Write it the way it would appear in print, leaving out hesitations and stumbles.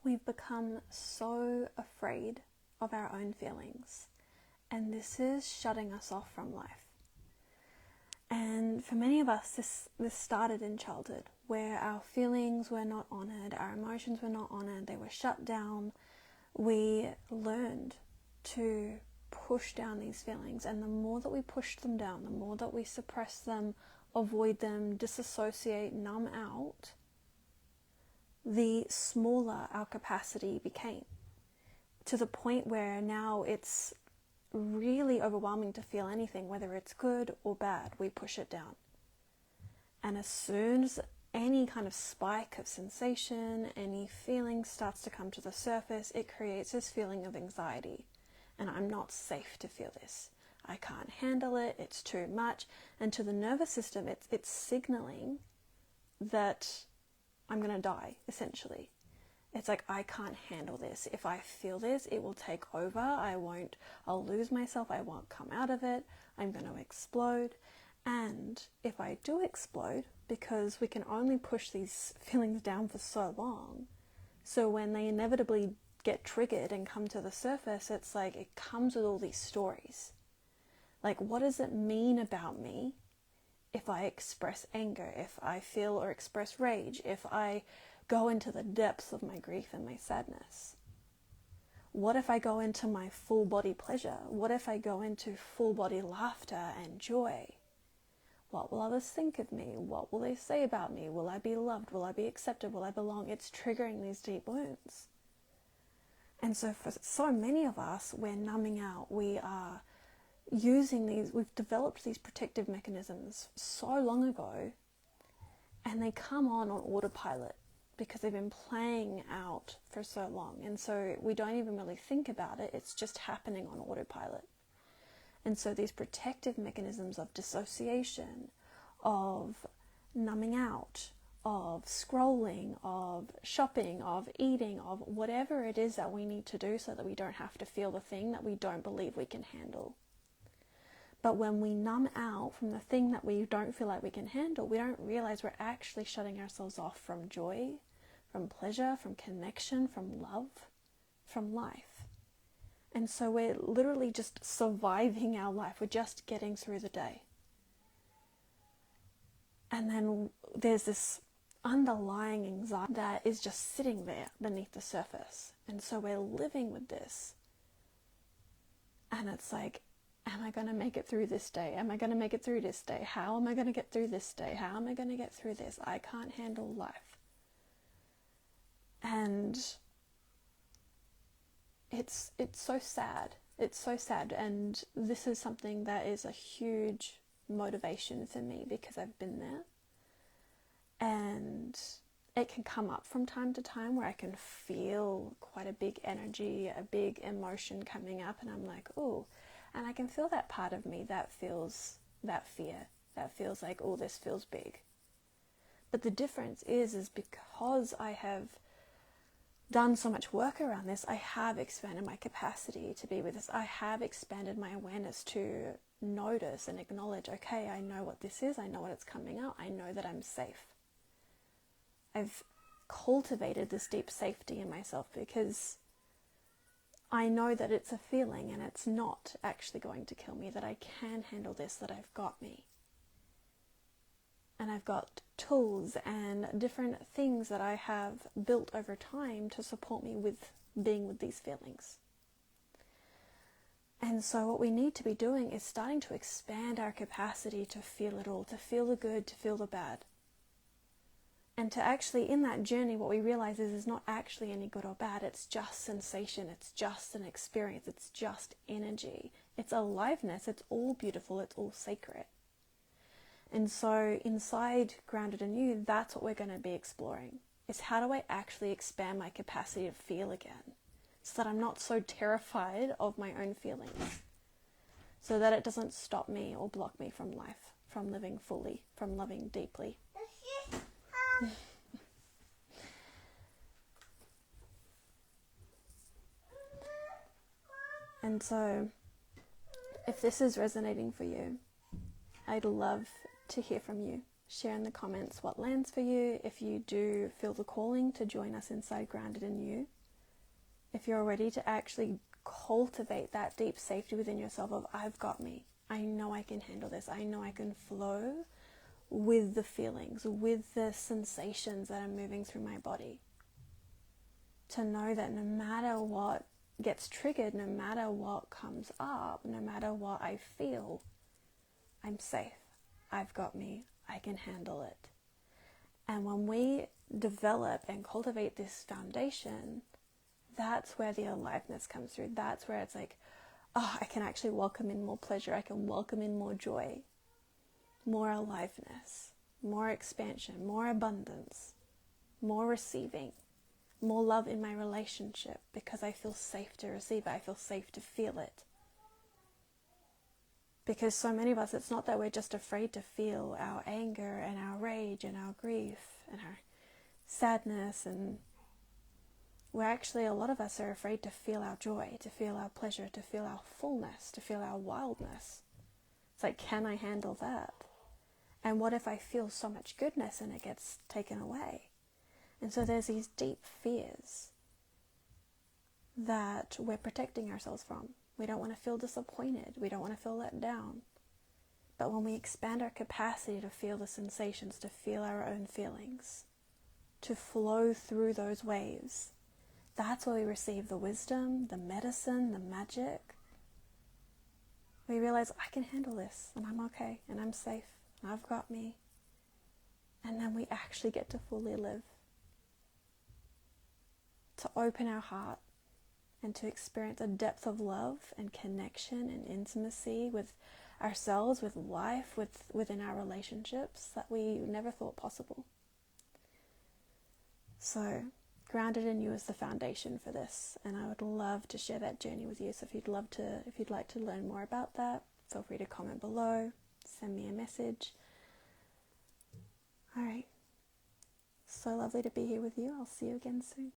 we've become so afraid of our own feelings, and this is shutting us off from life. And for many of us, this started in childhood, where our feelings were not honoured, our emotions were not honoured, they were shut down. We learned to push down these feelings, and the more that we pushed them down, the more that we suppressed them, avoid them, disassociate, numb out, the smaller our capacity became, to the point where now it's really overwhelming to feel anything, whether it's good or bad. We push it down. And as soon as any kind of spike of sensation, any feeling starts to come to the surface, it creates this feeling of anxiety. And I'm not safe to feel this. I can't handle it. It's too much. And to the nervous system, it's signaling that I'm going to die, essentially. It's like, I can't handle this. If I feel this, it will take over. I'll lose myself. I won't come out of it. I'm going to explode. And if I do explode, because we can only push these feelings down for so long, so when they inevitably get triggered and come to the surface, it's like it comes with all these stories. Like, what does it mean about me if I express anger, if I feel or express rage, if I go into the depths of my grief and my sadness? What if I go into my full body pleasure? What if I go into full body laughter and joy? What will others think of me? What will they say about me? Will I be loved? Will I be accepted? Will I belong? It's triggering these deep wounds. And so for so many of us, we're numbing out. We are we've developed these protective mechanisms so long ago, and they come on autopilot because they've been playing out for so long. And so we don't even really think about it. It's just happening on autopilot. And so these protective mechanisms of dissociation, of numbing out, of scrolling, of shopping, of eating, of whatever it is that we need to do so that we don't have to feel the thing that we don't believe we can handle. But when we numb out from the thing that we don't feel like we can handle, we don't realize we're actually shutting ourselves off from joy, from pleasure, from connection, from love, from life. And so we're literally just surviving our life. We're just getting through the day. And then there's this underlying anxiety that is just sitting there beneath the surface. And so we're living with this. And it's like, am I going to make it through this day? Am I going to make it through this day? How am I going to get through this day? How am I going to get through this? I can't handle life. And it's so sad. It's so sad. And this is something that is a huge motivation for me because I've been there. And it can come up from time to time where I can feel quite a big energy, a big emotion coming up, and I'm like, oh, and I can feel that part of me that feels that fear, that feels like, oh, this feels big. But the difference is because I have done so much work around this, I have expanded my capacity to be with this. I have expanded my awareness to notice and acknowledge, okay, I know what this is. I know what it's coming out. I know that I'm safe. I've cultivated this deep safety in myself because I know that it's a feeling and it's not actually going to kill me, that I can handle this, that I've got me. And I've got tools and different things that I have built over time to support me with being with these feelings. And so what we need to be doing is starting to expand our capacity to feel it all, to feel the good, to feel the bad. And to actually, in that journey, what we realize is it's not actually any good or bad. It's just sensation. It's just an experience. It's just energy. It's aliveness. It's all beautiful. It's all sacred. And so inside Grounded in You, that's what we're going to be exploring. Is how do I actually expand my capacity to feel again? So that I'm not so terrified of my own feelings. So that it doesn't stop me or block me from life, from living fully, from loving deeply. And so, if this is resonating for you, I'd love to hear from you. Share in the comments what lands for you. If you do feel the calling to join us inside Grounded in You, if you're ready to actually cultivate that deep safety within yourself of, I've got me, I know I can handle this, I know I can flow with the feelings, with the sensations that are moving through my body. To know that no matter what gets triggered, no matter what comes up, no matter what I feel, I'm safe, I've got me, I can handle it. And when we develop and cultivate this foundation, that's where the aliveness comes through. That's where it's like, oh, I can actually welcome in more pleasure. I can welcome in more joy, more aliveness, more expansion, more abundance, more receiving, more love in my relationship, because I feel safe to receive it. I feel safe to feel it. Because so many of us, it's not that we're just afraid to feel our anger and our rage and our grief and our sadness, and we're actually, a lot of us are afraid to feel our joy, to feel our pleasure, to feel our fullness, to feel our wildness. It's like, can I handle that? And what if I feel so much goodness and it gets taken away? And so there's these deep fears that we're protecting ourselves from. We don't want to feel disappointed. We don't want to feel let down. But when we expand our capacity to feel the sensations, to feel our own feelings, to flow through those waves, that's where we receive the wisdom, the medicine, the magic. We realize, I can handle this, and I'm okay, and I'm safe, and I've got me. And then we actually get to fully live. To open our heart and to experience a depth of love and connection and intimacy with ourselves, with life, within our relationships that we never thought possible. So, Grounded in You is the foundation for this, and I would love to share that journey with you. So if you'd like to learn more about that, feel free to comment below, send me a message. All right. So lovely to be here with you. I'll see you again soon.